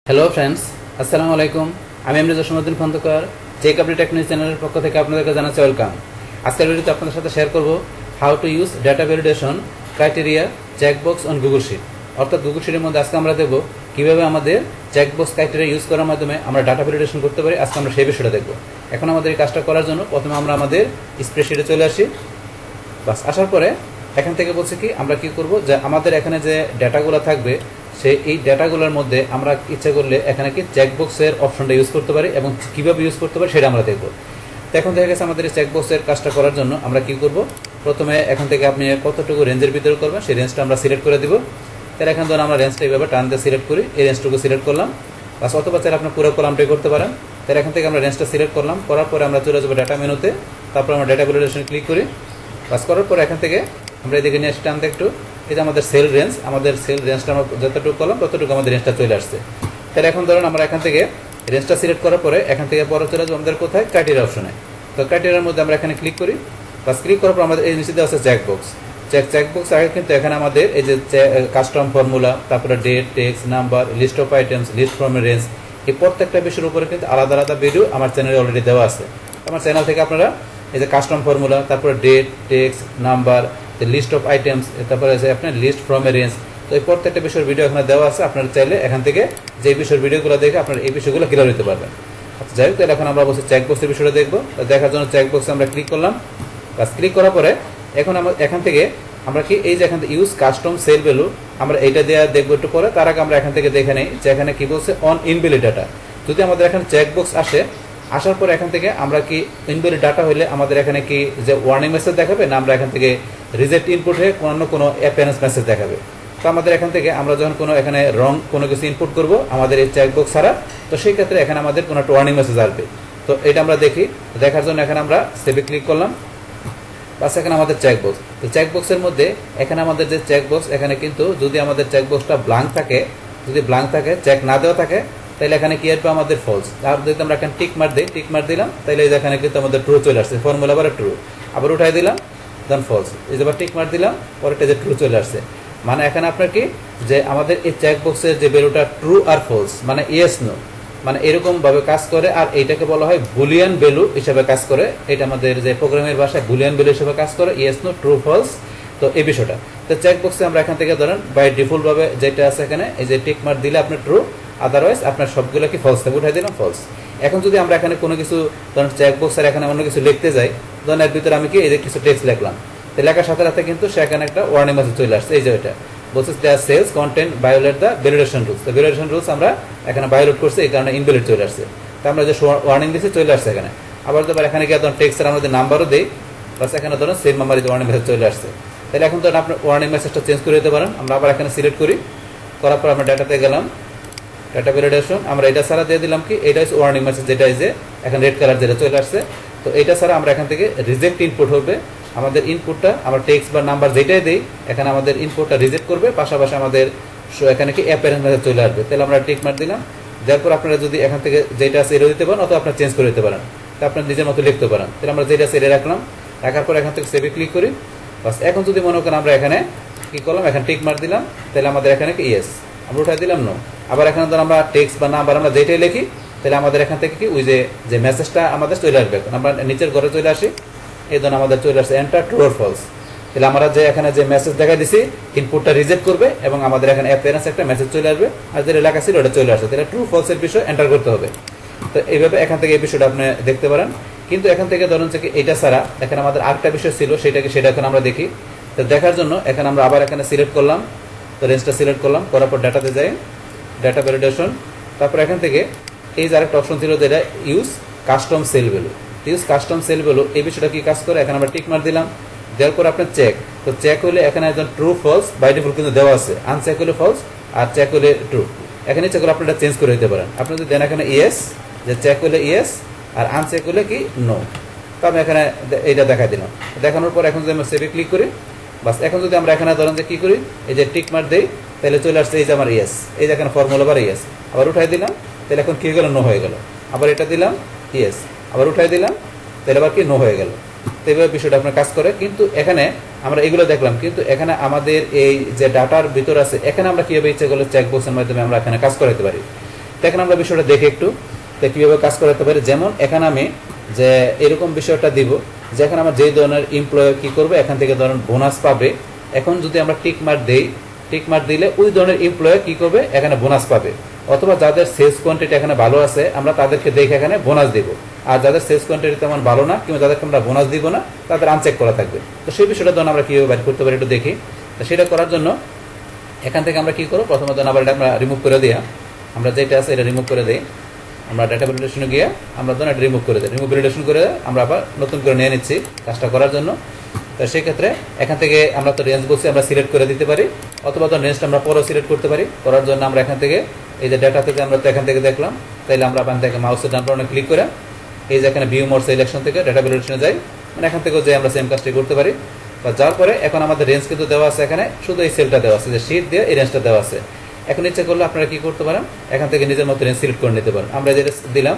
Hello friends, আসসালামু আলাইকুম। আমি এমনি Jasimuddin Khandakar, check update technique চ্যানেলের পক্ষ থেকে আপনাদেরকে জানাচ্ছি ওয়েলকাম। আজকের ভিডিওতে আপনাদের সাথে শেয়ার করব how to use data validation criteria checkbox on Google sheet. অর্থাৎ গুগল শিটের মধ্যে আজকে আমরা দেখব কীভাবে আমাদের চেকবক্স ক্রাইটেরিয়া ইউজ করার মাধ্যমে আমরা ডাটা ভ্যালিডেশন করতে পারি। আজকে আমরা সেই বিষয়টা দেখব। এখন আমাদের এই কাজটা করার জন্য প্রথমে আমরা আমাদের স্প্রেডশিটে চলে আসি। বাস আসার পরে এখান থেকে বলছে কি আমরা কি করব, যে আমাদের এখানে যে ডেটাগুলো থাকবে এই ডেটাগুলোর মধ্যে আমরা ইচ্ছা করলে এখানে কি চেকবক্সের অপশনটা ইউজ করতে পারি এবং কীভাবে ইউজ করতে পারি সেটা আমরা দেখব। তো এখন দেখা গেছে আমাদের এই চেকবক্সের কাজটা করার জন্য আমরা কি করব, প্রথমে এখান থেকে আপনি কতটুকু রেঞ্জের ভিতরে করবেন সেই রেঞ্জটা আমরা সিলেক্ট করে দিব। তাহলে এখান ধরুন আমরা রেঞ্জটা এইভাবে টান দিয়ে সিলেক্ট করি, এই রেঞ্জটুকু সিলেক্ট করলাম। বাস অথবা চাইলে আপনি পুরো কলামটাই করতে পারেন। তাহলে এখান থেকে আমরা রেঞ্জটা সিলেক্ট করলাম, করার পরে আমরা চলে যাবো ডাটা মেনুতে, তারপর আমরা ডেটা ভ্যালিডেশন ক্লিক করি। বাস করার পরে এখান থেকে আমরা এদিকে নিয়ে আসি টানতে একটু, এটা আমাদের সেল রেঞ্জ, আমাদের সেল রেঞ্জটা আমরা যতটুকু করলাম ততটুকু আমাদের রেঞ্জটা চলে আসছে। তাহলে এখন ধরুন আমরা এখান থেকে রেঞ্জটা সিলেক্ট করার পরে এখান থেকে পরে চলে যাবো আমাদের কোথায়, ক্রাইটেরিয়া অপশনে। তো ক্রাইটেরিয়ার মধ্যে আমরা এখানে ক্লিক করি। বাস ক্লিক করার পর আমাদের এই নিচে দেওয়া আছে চেকবক্স। চেকবক্স আগে কিন্তু এখানে আমাদের এই যে কাস্টম ফর্মুলা, তারপরে date, text, number, list of items, list from range, এই প্রত্যেকটা বিষয়ের উপরে কিন্তু আলাদা আলাদা ভিডিও আমার চ্যানেলে অলরেডি দেওয়া আছে। আমার চ্যানেল থেকে আপনারা এই যে কাস্টম ফর্মুলা, তারপরে date, text, number, list of items, তারপরে আছে আপনার লিস্ট ফ্রম এ রেঞ্জ, তো এই প্রত্যেকটা বিষয়ের ভিডিও এখানে দেওয়া আছে। আপনারা চাইলে এখান থেকে যে বিষয়ের ভিডিওগুলো দেখে আপনারা এই বিষয়গুলো ক্লিয়ার হতে পারবেন। আচ্ছা যাই হোক, তাহলে এখন আমরা অবশ্যই চেকবক্সের বিষয়টা দেখবো। দেখার জন্য চেকবক্সে আমরা ক্লিক করলাম। বাস ক্লিক করার পরে এখন আমরা এখান থেকে আমরা কি এই যে এখান থেকে ইউজ কাস্টম সেল ভ্যালু আমরা এইটা দেওয়া দেখবো একটু পরে। তার আগে আমরা এখান থেকে দেখে নেই যে এখানে কি বলছে অন ইনভ্যালিড ডাটা। যদি আমাদের এখানে চেকবক্স আসে, আসার পর এখান থেকে আমরা কি ইনভ্যালিড ডাটা হলে আমাদের এখানে কি যে ওয়ার্নিং মেসেজ দেখাবে, না আমরা এখান থেকে রিজেক্ট ইনপুট হয়ে কোনো অ্যাপিয়ারেন্স মেসেজ দেখাবে। তো আমাদের এখান থেকে আমরা যখন কোনো এখানে রং কোনো কিছু ইনপুট করব আমাদের এই চেকবক্স ছাড়া, তো সেই ক্ষেত্রে এখানে আমাদের কোনো একটা ওয়ার্নিং মেসেজ আসবে। তো এটা আমরা দেখি, দেখার জন্য এখানে আমরা সেভে ক্লিক করলাম। বাস এখানে আমাদের চেকবক্স, তো চেকবক্সের মধ্যে এখানে আমাদের যে চেকবক্স, এখানে কিন্তু যদি আমাদের চেকবক্সটা ব্ল্যাঙ্ক থাকে, যদি ব্ল্যাঙ্ক থাকে, চেক না দেওয়া থাকে, তাহলে এখানে কি আসবে আমাদের ফলস। আর যদি আমরা এখানে টিক মার দিই, টিক মার দিলাম, তাহলে এখানে কিন্তু আমাদের ট্রু চলে আসছে, ফর্মুলা আবার ট্রু, আবার উঠাই দিলাম, দেন ফলস, এই যে আবার টিক মার দিলাম, পরেরটা যে ট্রু চলে আসছে। মানে এখানে আপনার কি যে আমাদের এই চেকবক্সের যে ভ্যালুটা ট্রু আর ফলস মানে ইয়েস নো, মানে এরকম ভাবে কাজ করে। আর এইটাকে বলা হয় বুলিয়ান ভ্যালু হিসেবে কাজ করে। এটা আমাদের যে প্রোগ্রামের ভাষায় বুলিয়ান ভ্যালু হিসেবে কাজ করে, ইয়েস নো, ট্রু, ফলস। তো এই বিষয়টা তো চেকবক্সে আমরা এখান থেকে ধরেন বাই ডিফল্ট ভাবে যেটা আছে এখানে এই যে টিক মার্ক দিলে আপনার ট্রু, আদারওয়াইজ আপনার সবগুলো কি ফলস থাকে, উঠাই দিলাম ফলস। এখন যদি আমরা এখানে কোনো কিছু ধরেন চেকবক্সের এখানে অন্য কিছু লিখতে যাই, ধরেন এর ভিতরে আমি কি এই যে কিছু টেক্সট লিখলাম, তো লেখার সাথে সাথে কিন্তু সেখানে একটা ওয়ার্নিং মেসেজ চলে আসছে। এই যে এটা বলছে cells content violate the validation rules. তো ভ্যালিডেশন রুলস আমরা এখানে ভায়োলেট করছি, এই কারণে ইনভ্যালিড চলে আসছে। তো আমরা যে ওয়ার্নিং দিচ্ছি চলে আসছে এখানে। আবার তো এখানে গিয়ে ধরুন টেক্সটের আমরা যে নাম্বারও দিই, বাস এখানে ধরুন সেম নাম্বারে যে ওয়ার্নিং মেসেজ চলে আসছে। তাহলে এখন ধরুন আপনার ওয়ার্নিং মেসেজটা চেঞ্জ করে দিতে পারেন। আমরা আবার এখানে সিলেক্ট করি, করার পর আমরা ডাটাতে গেলাম, ডাটা ভ্যালিডেশন আমরা এটা ছাড়া দিয়ে দিলাম কি এটা হচ্ছে ওয়ার্নিং মেসেজ, যেটা এই যে এখন রেড কালার যেটা চলে আসছে। তো এটা ছাড়া আমরা এখান থেকে রিজেক্ট ইনপুট হবে, আমাদের ইনপুটটা আমরা টেক্সট বা নাম্বার যেটাই দিই এখানে আমাদের ইনপুটটা রিজেক্ট করবে, পাশাপাশি আমাদের এখানে কি অ্যাপিয়ারেন্স মেসেজ চলে আসবে। তাহলে আমরা টিক মার্ক দিলাম, তারপর আপনারা যদি এখান থেকে যেটা আছে এটা দিতে পারেন, অথবা আপনারা চেঞ্জ করে দিতে পারেন, তো আপনার নিজের মতো লিখতে পারেন। তাহলে আমরা যেটা আছে এটা রাখলাম, রাখার পর এখান থেকে সেভে ক্লিক করি। বাস এখন যদি মনে করেন আমরা এখানে কি করলাম, এখানে টিক মার্ক দিলাম, তাহলে আমাদের এখানে কি ইয়েস, আমরা উঠাই দিলাম নো। আবার এখানে ধর আমরা টেক্সট বা নাম্বার আমরা যেটাই লিখি, তাহলে আমাদের এখান থেকে কি ওই যে মেসেজটা আমাদের চলে আসবে। আমরা নিচের ঘরে চলে আসি, এই ধরুন আমাদের চলে আসছে এন্টার ট্রু অর ফলস। তাহলে আমরা যে এখানে যে মেসেজ দেখাই দিছি ইনপুটটা রিজেক্ট করবে এবং আমাদের এখানে অ্যাপিয়ারেন্স একটা মেসেজ চলে আসবে, আর যেটা লেখা ছিল ওটা চলে আসবে। তাহলে ট্রু ফলসের বিষয় এন্টার করতে হবে। তো এইভাবে এখান থেকে এই বিষয়টা আপনি দেখতে পারেন। কিন্তু এখান থেকে ধরুন যে এটা ছাড়া এখানে আমাদের আরেকটা বিষয় ছিল, সেটা এখন আমরা দেখি। তো দেখার জন্য এখানে আমরা আবার এখানে সিলেক্ট করলাম, তো রেঞ্জটা সিলেক্ট করলাম, করার পর ডাটাতে যাই, ডাটা ভ্যালিডেশন, তারপর এখান থেকে এই যে আরেকটা অপশন ছিল যেটা use custom sale value. Use custom sale value এই বিষয়টা কি কাজ করে, এখানে আমরা টিক মার দিলাম, দেওয়ার পর আপনার চেক। তো চেক হলে এখানে একজন ট্রু ফলস বাই ডিফল্ট কিন্তু দেওয়া আছে, আনচেক হলে ফলস আর চেক হলে ট্রু। এখানে ইচ্ছা করে আপনারা চেঞ্জ করে দিতে পারেন। আপনি যদি দেন এখানে ইয়েস, যে চেক হলে ইয়েস আর আনচেক হলে কি নো, তো আমি এখানে এইটা দেখা দিলাম। দেখানোর পর এখন যদি আমরা সেভে ক্লিক করি, বাস এখন যদি আমরা এখানে ধরেন যে কি করি এই যে টিক মার দিই, তাহলে চলে আসছে এই যে আমার ইয়েস, এই যে এখানে ফর্মুলা আবার ইয়েস, আবার উঠাই দিলাম, তাহলে এখন কি হয়ে গেল, নো হয়ে গেল। আবার এটা দিলাম ইয়েস, আবার উঠাই দিলাম, তাহলে আবার কি নো হয়ে গেল। তো এইভাবে বিষয়টা আপনার কাজ করে। কিন্তু এখানে আমরা এগুলো দেখলাম, কিন্তু এখানে আমাদের এই যে ডাটার ভিতর আছে এখানে আমরা কিভাবে ইচ্ছা করলে চেকবক্সের মাধ্যমে আমরা এখানে কাজ করাতে পারি। তো এখন আমরা বিষয়টা দেখি একটু কিভাবে কাজ করাতে পারি। যেমন এখানে আমি যে এরকম বিষয়টা দিব যে এখন আমার যে ধরনের এমপ্লয় কি করবে, এখান থেকে ধরেন বোনাস পাবে। এখন যদি আমরা টিক মার্ক দেই, টিক মার্ক দিলে ওই ধরনের এমপ্লয় কি করবে, এখানে বোনাস পাবে। অথবা যাদের সেলস কোয়ান্টিটি এখানে ভালো আছে আমরা তাদেরকে দেখে এখানে বোনাস দিব। আর যাদের সেলস কোয়ান্টিটি তেমন ভালো না কিংবা যাদেরকে আমরা বোনাস দিব না তাদের আনচেক করা থাকবে। তো সেই বিষয়টা ধরুন আমরা কিভাবে বাইর করতে পারি একটু দেখি। তো সেটা করার জন্য এখান থেকে আমরা কি করবো, প্রথমত আবার এটা আমরা রিমুভ করে দিই। আমরা যেটা আছে এটা রিমুভ করে দিই। আমরা ডাটা ভ্যালিডেশনে গিয়ে আমরা ধরুন এটা রিমুভ করে দিই। রিমুভ ভ্যালিডেশন করে আমরা আবার নতুন করে নিয়ে নিচ্ছি কাজটা করার জন্য। তো সেক্ষেত্রে এখান থেকে আমরা তো রেঞ্জ বলছি আমরা সিলেক্ট করে দিতে পারি, অথবা তো রেঞ্জটা আমরা পরেও সিলেক্ট করতে পারি। করার জন্য আমরা এখান থেকে এই যে ডাটা থেকে আমরা তো এখান থেকে দেখলাম, তাইলে আমরা এখান থেকে মাউসের ডান বাটনে ক্লিক করে এই যে এখানে ভিউ মোর সিলেকশন থেকে ডাটা ভ্যালিডেশনে যাই, মানে এখান থেকেও যে আমরা সেম কাজটি করতে পারি। বা যার পরে এখন আমাদের রেঞ্জ কিন্তু দেওয়া আছে, এখানে শুধু এই সেলটা দেওয়া আছে, যে শীট দিয়ে এই রেঞ্জটা দেওয়া আছে। এখন ইচ্ছে করলে আপনারা কি করতে পারেন, এখান থেকে নিজের মতো রেঞ্জ সিলেক্ট করে নিতে পারেন। আমরা যেটা দিলাম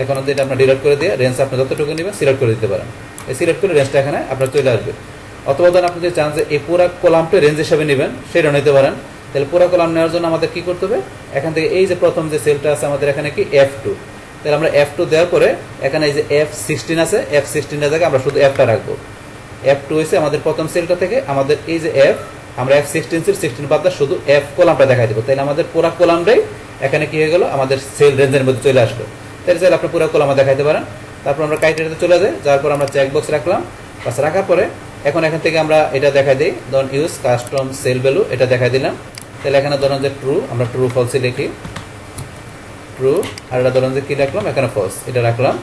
এখন এটা আপনার ডিলিট করে দিয়ে রেঞ্জ আপনি যতটুকু নেবেন সিলেক্ট করে দিতে পারেন। এই সিলেক্ট করে রেঞ্জটা এখানে আপনার চলে আসবে। অথবা ধরেন আপনি যদি চান যে এই পুরো কলামটা রেঞ্জ হিসাবে নেবেন সেটাও নিতে পারেন। তাহলে পুরো কলাম নেওয়ার জন্য আমাদের কি করতে হবে, এখান থেকে এই যে প্রথম যে সেলটা আছে আমাদের এখানে কি F2, তাহলে আমরা F2 দেওয়ার পরে এখানে এই যে F16 আছে, F16 এর জায়গায় আমরা শুধু Fটা রাখবো। F2 হয়েছে আমাদের প্রথম সেলটা থেকে আমাদের এই যে F, আমরা F16 বাদ দিয়ে শুধু F কলামটা দেখাই দেবো। তাহলে আমাদের পুরো কলামটাই এখানে কি হয়ে গেল, আমাদের সেল রেঞ্জের মধ্যে চলে আসলো। তাহলে চাইলে আপনি পুরো কলামে দেখাইতে পারেন। তারপর আমরা ক্রাইটেরিয়াতে চলে যাই, যার পর আমরা চেকবক্স রাখলাম। বাস রাখার পরে এখন এখান থেকে আমরা এটা দেখাই দিই, ধরুন ইউজ কাস্টম সেল ভ্যালু, এটা দেখাই দিলাম। তাহলে এখানে ধরুন যে ট্রু, আমরা ট্রু ফলসে লিখি ট্রু, আর এটা ধরুন যে কি রাখলাম এখানে ফলস, এটা রাখলাম।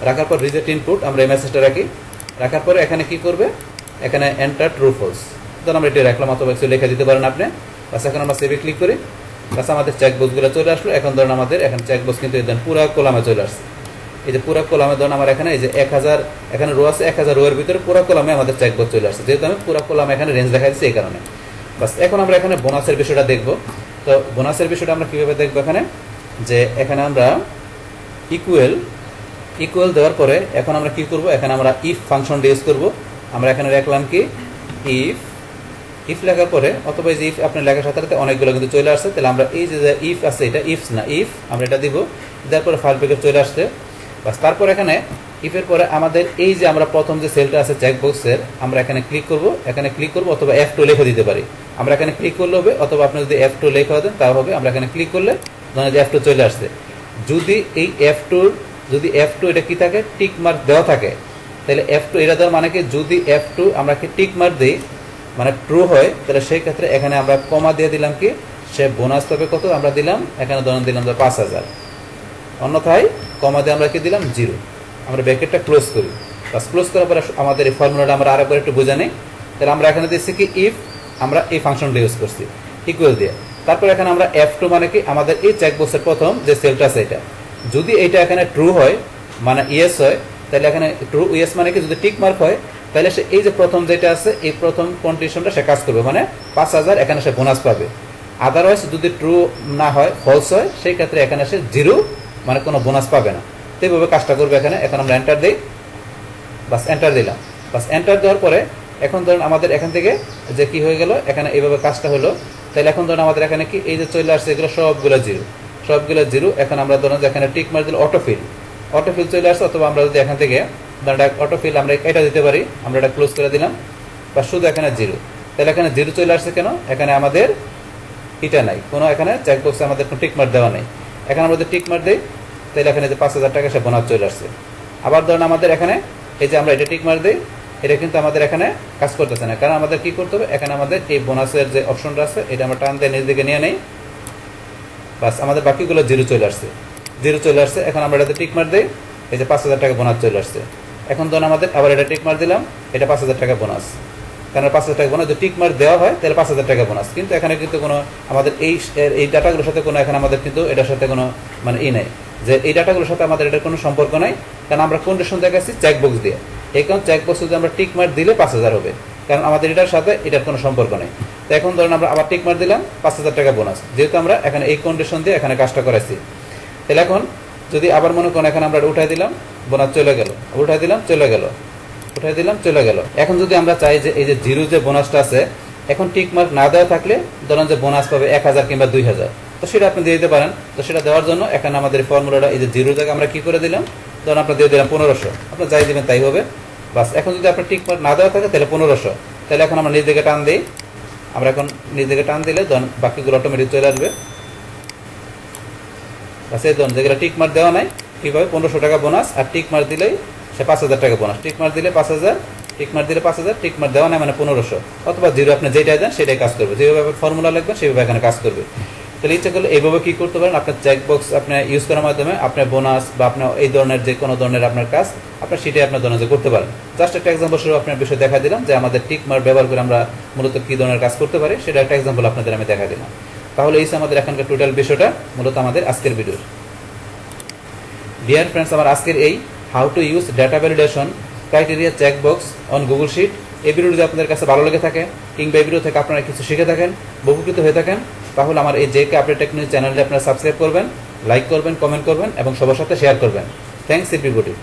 রাখার পর রিজেক্ট ইনপুট আমরা এই মেসেজটা রাখি। রাখার পরে এখানে কি করবে, এখানে এন্টার ট্রু ফলস, ধরুন আমরা এটা রাখলাম, অথবা কিছু লিখে দিতে পারেন আপনি। বাস এখন আমরা সেভে ক্লিক করি। বাস আমাদের চেকবক্সগুলো চলে আসলো। এখন ধরুন আমাদের এখানে চেকবক্স কিন্তু পুরো কলামে চলে আসছে। এই যে পুরো কলামে ধরুন আমার এখানে এই যে 1000 এখানে রো আছে, 1000 রো এর ভিতরে পুরো কলামে আমাদের চেকবক্স চলে আসছে, যেহেতু আমি পুরো কলামে এখানে রেঞ্জ দেখাই দিচ্ছি এই কারণে। বাস এখন আমরা এখানে বোনাসের বিষয়টা দেখব। তো বোনাসের বিষয়টা আমরা কিভাবে দেখবো, এখানে যে এখানে আমরা ইকুয়াল দেওয়ার পরে এখন আমরা কি করব, এখানে আমরা ইফ ফাংশন ইউজ করব। আমরা এখানে রাখলাম কি ইফ লেখার পরে, অথবা এই যে ইফ আপনার লেখার সাথে সাথে অনেকগুলো কিন্তু চলে আসছে। তাহলে আমরা এই যে ইফ আছে, এটা ইফস না ইফ, আমরা এটা দিব। দেওয়ার পরে ফাইল ব্রেকেট চলে আসছে। বাস তারপর এখানে ইফের পরে আমাদের এই যে আমরা প্রথম যে সেলটা আছে চেকবক্সের, আমরা এখানে ক্লিক করব, এখানে ক্লিক করব, অথবা F2 লিখে দিতে পারি। আমরা এখানে ক্লিক করলে হবে, অথবা আপনি যদি F2 লেখা দেন তাও হবে। আমরা এখানে ক্লিক করলে ধরেন যে F2 চলে আসছে। যদি এই F2 এটা কি থাকে, টিক মার্ক দেওয়া থাকে, তাহলে F2 এটা দেওয়ার মানে কি, যদি F2 আমরা কি টিক মার্ক দিই মানে ট্রু হয়, তাহলে সেই ক্ষেত্রে এখানে আমরা কমা দিয়ে দিলাম কি, সে বোনাস পাবে কত, আমরা দিলাম এখানে ধরুন দিলাম 5000। অন্যথায় কমা দিয়ে আমরা কি দিলাম 0। আমরা ব্র্যাকেটটা ক্লোজ করি। বাস ক্লোজ করার পরে আমাদের এই ফর্মুলাটা আমরা আরেকবার একটু বোঝা নিই। তাহলে আমরা এখানে দিচ্ছি কি ইফ, আমরা এই ফাংশনটা ইউজ করছি ইকুয়াল দিয়ে। তারপর এখানে আমরা F2 মানে কি, আমাদের এই চেকবক্সের প্রথম যে সেলটা আছে এটা, যদি এটা এখানে ট্রু হয় মানে ইয়েস হয়, তাহলে এখানে ট্রু ইয়েস মানে কি, যদি টিক মার্ক হয় তাহলে সে এই যে প্রথম যেটা আছে এই প্রথম কন্ডিশনটা সে কাজ করবে, মানে 5000 এখানে সে বোনাস পাবে। আদারওয়াইজ যদি ট্রু না হয়, ফলস হয়, সেই ক্ষেত্রে এখানে সে 0 মানে কোনো বোনাস পাবে না। তো এইভাবে কাজটা করবে এখানে। এখন আমরা এন্টার দিই, বাস এন্টার দিলাম। বাস এন্টার দেওয়ার পরে এখন ধরুন আমাদের এখান থেকে যে কি হয়ে গেল, এখানে এইভাবে কাজটা হলো। তাহলে এখন ধরুন আমাদের এখানে কি এই যে চলে আসছে, এগুলো সবগুলো 0। এখন আমরা ধরুন যে এখানে টিক মার দিলে অটোফিল চলে আসছে, অথবা আমরা যদি এখান থেকে অটোফিল আমরা এটা দিতে পারি, আমরা এটা ক্লোজ করে দিলাম। বা শুধু এখানে 0, তাহলে এখানে 0 চলে আসছে কেন, এখানে আমাদের এটা নাই, কোনো এখানে চেকবক্সে আমাদের কোনো টিক মার দেওয়া নেই। এখানে আমরা যদি টিক মার দিই, তাহলে এখানে যে 5000 টাকা সে বোনাস চলে আসছে। আবার ধরুন আমাদের এখানে এই যে আমরা এটা টিক মার দিই, এটা কিন্তু আমাদের এখানে কাজ করতেছে না, কারণ আমাদের কি করতে হবে, এখানে আমাদের এই বোনাসের যে অপশনটা আছে এটা আমরা টান দিয়ে নিজ দিকে নিয়ে নেই। বাস আমাদের বাকিগুলো 0 চলে আসছে। এখন আমরা এটাতে টিক মার দিই, এই যে 5000 টাকা বোনাস চলে আসছে। এখন ধরুন আমাদের আবার এটা টিক মার দিলাম, এটা 5000 টাকা বোনাস, কারণ 5000 টাকা বোনাস যদি টিক মার দেওয়া হয় তাহলে 5000 টাকা বোনাস। কিন্তু এখানে কিন্তু কোনো আমাদের এই ডাটাগুলোর সাথে কোনো এখানে আমাদের কিন্তু এটার সাথে কোনো মানে নেই, যে এই ডাটাগুলোর সাথে আমাদের এটার কোনো সম্পর্ক নাই, কারণ আমরা কন্ডিশন দেখাচ্ছি চেকবক্স দিয়ে। এই কারণ চেকবক্স যদি আমরা টিক মার দিলে 5000 হবে, কারণ আমাদের এটার সাথে এটার কোনো সম্পর্ক নেই। তো এখন ধরুন আমরা আবার টিক মার দিলাম, 5000 টাকা বোনাস, যেহেতু আমরা এখানে এই কন্ডিশন দিয়ে এখানে কাজটা করাইছি। তাহলে এখন যদি আবার মনে করেন এখানে আমরা উঠাই দিলাম, বোনাস চলে গেল, উঠাই দিলাম চলে গেল। এখন যদি আমরা চাই যে এই যে 0 যে বোনাসটা আছে, এখন টিক মার্ক না দেওয়া থাকলে ধরুন যে বোনাস পাবে 1000 কিংবা 2000, তো সেটা আপনি দিয়ে দিতে পারেন। তো সেটা দেওয়ার জন্য এখানে আমাদের ফর্মুলাটা এই যে 0 জায়গায় আমরা কি করে দিলাম, ধরুন আপনার দিয়ে দিলাম 1500, আপনার যাই দিবেন তাই হবে। বাস এখন যদি আপনার টিক মার্ক না দেওয়া থাকে তাহলে 1500, তাহলে এখন আমরা নিজ দিকে টান দিই। আমরা এখন নিজ দিকে টান দিলে ধরুন বাকিগুলো অটোমেটিক চলে আসবে। বাস এই ধরুন যেগুলো টিক মার্ক দেওয়া নাই কীভাবে 1500 টাকা বোনাস, আর টিক মার্ক দিলেই সে 5000 টাকা বোনাস, টিক মার্ক দিলে 5000, টিক মার্ক দিলে 5000, টিক মার্ক দেওয়া নাই মানে 1500, অথবা 0 আপনি যেটাই দেন সেটাই কাজ করবে, যেভাবে ফর্মুলা লিখবেন সেভাবে এখানে কাজ করবে। তাহলে ইচ্ছা করলে এইভাবে কি করতে পারেন, আপনার চেকবক্স আপনি ইউজ করার মাধ্যমে আপনার বোনাস বা আপনার এই ধরনের যে কোনো ধরনের আপনার কাজ আপনার সেটাই আপনার ধরনের যে করতে পারেন। জাস্ট একটা এক্সাম্পল শুরু আপনার বিষয় দেখা দিলাম যে আমাদের টিক মার্ক ব্যবহার করে আমরা মূলত কী ধরনের কাজ করতে পারি, সেটা একটা এক্সাম্পল আপনাদের আমি দেখা দিলাম। তাহলে এই আমাদের এখানকার টোটাল বিষয়টা মূলত আমাদের আজকের ভিডিওর। ডিয়ার ফ্রেন্ডস, আমার আজকের এই how to use data validation criteria checkbox on Google sheet, এই ভিডিও যদি আপনাদের কাছে ভালো লেগে থাকে কিংবা এই ভিডিও থেকে আপনারা কিছু শিখে থাকেন, উপকৃত হয়ে থাকেন, তাহলে আমার এই জেকে আপডেট টেকনোলজি চ্যানেলটি আপনারা সাবস্ক্রাইব করবেন, লাইক করবেন, কমেন্ট করবেন এবং সবার সাথে শেয়ার করবেন। Thanks everybody.